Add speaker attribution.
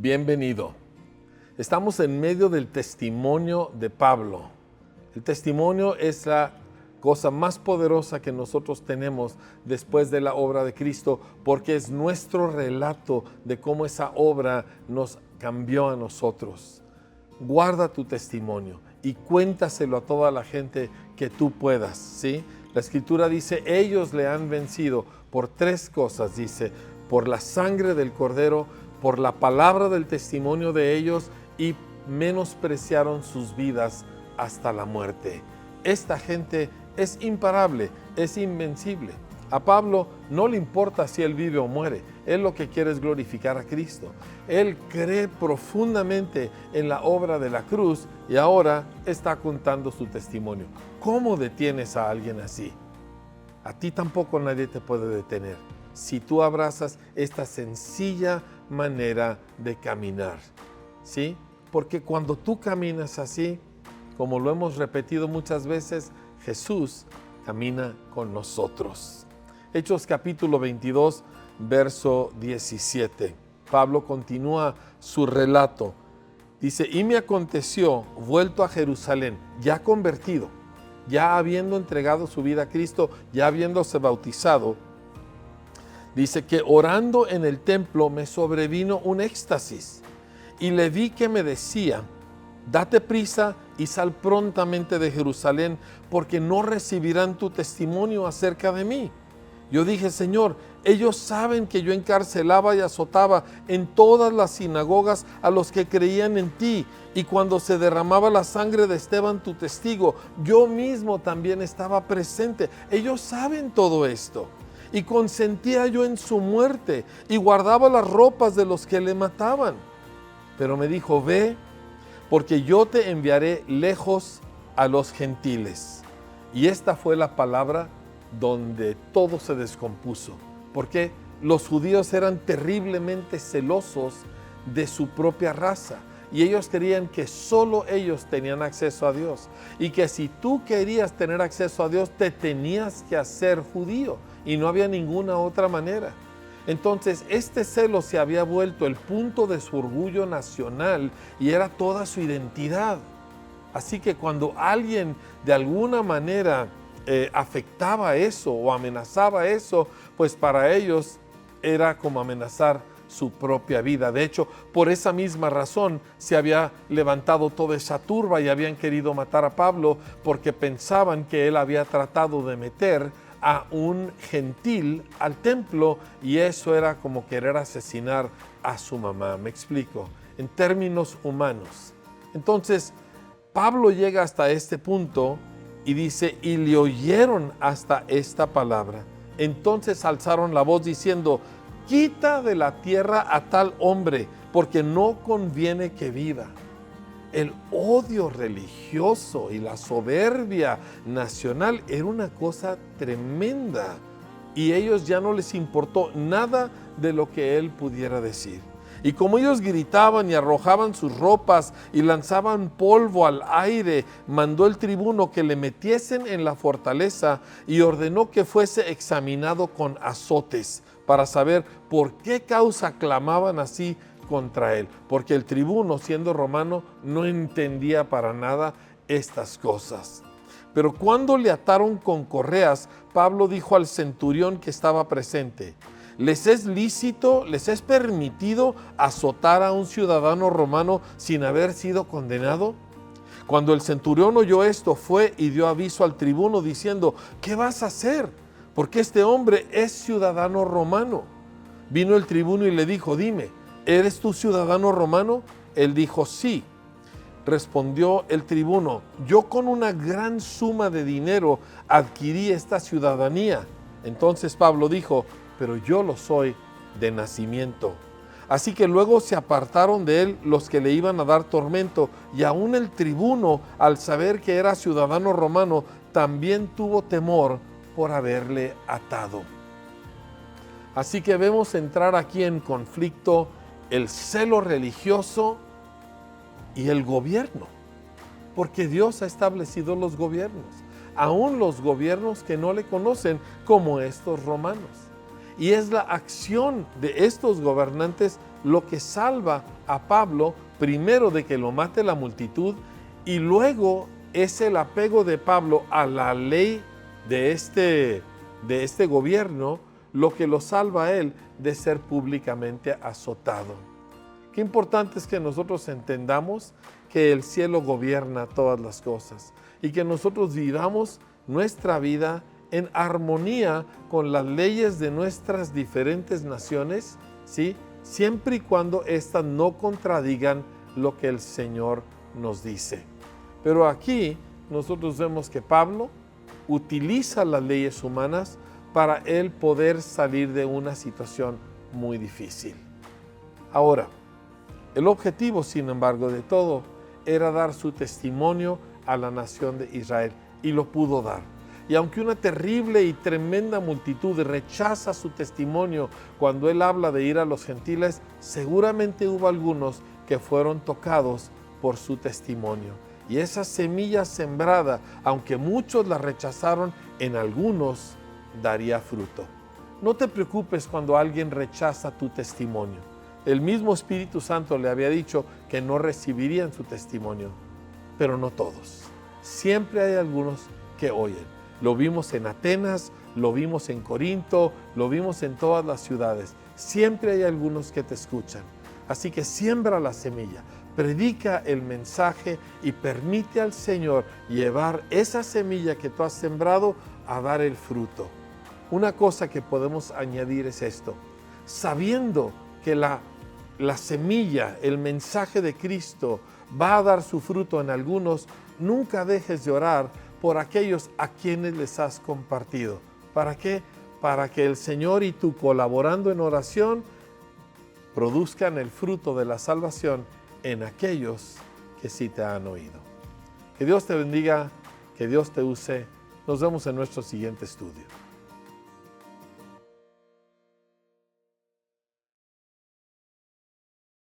Speaker 1: Bienvenido. Estamos en medio del testimonio de Pablo. El testimonio es la cosa más poderosa que nosotros tenemos después de la obra de Cristo, porque es nuestro relato de cómo esa obra nos cambió a nosotros. Guarda tu testimonio y cuéntaselo a toda la gente que tú puedas, ¿sí? La Escritura dice, ellos le han vencido por tres cosas, dice, por la sangre del Cordero, por la palabra del testimonio de ellos y menospreciaron sus vidas hasta la muerte. Esta gente es imparable, es invencible. A Pablo no le importa si él vive o muere, él lo que quiere es glorificar a Cristo. Él cree profundamente en la obra de la cruz y ahora está contando su testimonio. ¿Cómo detienes a alguien así? A ti tampoco nadie te puede detener si tú abrazas esta sencilla manera de caminar, ¿sí? Porque cuando tú caminas así, como lo hemos repetido muchas veces, Jesús camina con nosotros. Hechos capítulo 22, verso 17. Pablo continúa su relato. Dice, y me aconteció, vuelto a Jerusalén, ya convertido, ya habiendo entregado su vida a Cristo, ya habiéndose bautizado, dice que orando en el templo me sobrevino un éxtasis y le vi que me decía, date prisa y sal prontamente de Jerusalén, porque no recibirán tu testimonio acerca de mí. Yo dije, Señor, ellos saben que yo encarcelaba y azotaba en todas las sinagogas a los que creían en ti, y cuando se derramaba la sangre de Esteban, tu testigo, yo mismo también estaba presente. Ellos saben todo esto. Y consentía yo en su muerte, y guardaba las ropas de los que le mataban. Pero me dijo, ve, porque yo te enviaré lejos a los gentiles. Y esta fue la palabra donde todo se descompuso, porque los judíos eran terriblemente celosos de su propia raza, y ellos creían que solo ellos tenían acceso a Dios, y que si tú querías tener acceso a Dios, te tenías que hacer judío, y no había ninguna otra manera. Entonces, este celo se había vuelto el punto de su orgullo nacional y era toda su identidad. Así que cuando alguien de alguna manera afectaba eso o amenazaba eso, pues para ellos era como amenazar su propia vida. De hecho, por esa misma razón se había levantado toda esa turba y habían querido matar a Pablo, porque pensaban que él había tratado de meter a un gentil al templo, y eso era como querer asesinar a su mamá. Me explico, en términos humanos. Entonces, Pablo llega hasta este punto y dice, y le oyeron hasta esta palabra. Entonces alzaron la voz diciendo, quita de la tierra a tal hombre, porque no conviene que viva. El odio religioso y la soberbia nacional era una cosa tremenda, y a ellos ya no les importó nada de lo que él pudiera decir. Y como ellos gritaban y arrojaban sus ropas y lanzaban polvo al aire, mandó el tribuno que le metiesen en la fortaleza y ordenó que fuese examinado con azotes para saber por qué causa clamaban así contra él, porque el tribuno, siendo romano, no entendía para nada estas cosas. Pero cuando le ataron con correas, Pablo dijo al centurión que estaba presente, ¿les es lícito, les es permitido azotar a un ciudadano romano sin haber sido condenado? Cuando el centurión oyó esto, fue y dio aviso al tribuno diciendo, ¿qué vas a hacer? Porque este hombre es ciudadano romano. Vino el tribuno y le dijo, dime, ¿eres tú ciudadano romano? Él dijo, sí. Respondió el tribuno, yo con una gran suma de dinero adquirí esta ciudadanía. Entonces Pablo dijo, pero yo lo soy de nacimiento. Así que luego se apartaron de él los que le iban a dar tormento, y aún el tribuno, al saber que era ciudadano romano, también tuvo temor por haberle atado. Así que vemos entrar aquí en conflicto el celo religioso y el gobierno, porque Dios ha establecido los gobiernos, aún los gobiernos que no le conocen, como estos romanos. Y es la acción de estos gobernantes lo que salva a Pablo, primero de que lo mate la multitud, y luego es el apego de Pablo a la ley de este gobierno lo que lo salva a él de ser públicamente azotado. Qué importante es que nosotros entendamos que el cielo gobierna todas las cosas y que nosotros vivamos nuestra vida en armonía con las leyes de nuestras diferentes naciones, ¿sí? Siempre y cuando éstas no contradigan lo que el Señor nos dice. Pero aquí nosotros vemos que Pablo utiliza las leyes humanas para él poder salir de una situación muy difícil. Ahora, el objetivo, sin embargo, de todo era dar su testimonio a la nación de Israel, y lo pudo dar. Y aunque una terrible y tremenda multitud rechaza su testimonio cuando él habla de ir a los gentiles, seguramente hubo algunos que fueron tocados por su testimonio. Y esa semilla sembrada, aunque muchos la rechazaron, en algunos daría fruto. No te preocupes cuando alguien rechaza tu testimonio. El mismo Espíritu Santo le había dicho que no recibirían su testimonio, pero no todos. Siempre hay algunos que oyen. Lo vimos en Atenas, lo vimos en Corinto, lo vimos en todas las ciudades. Siempre hay algunos que te escuchan. Así que siembra la semilla, predica el mensaje y permite al Señor llevar esa semilla que tú has sembrado a dar el fruto. Una cosa que podemos añadir es esto: sabiendo que la semilla, el mensaje de Cristo va a dar su fruto en algunos, nunca dejes de orar por aquellos a quienes les has compartido. ¿Para qué? Para que el Señor y tú, colaborando en oración, produzcan el fruto de la salvación en aquellos que sí te han oído. Que Dios te bendiga, que Dios te use. Nos vemos en nuestro siguiente estudio.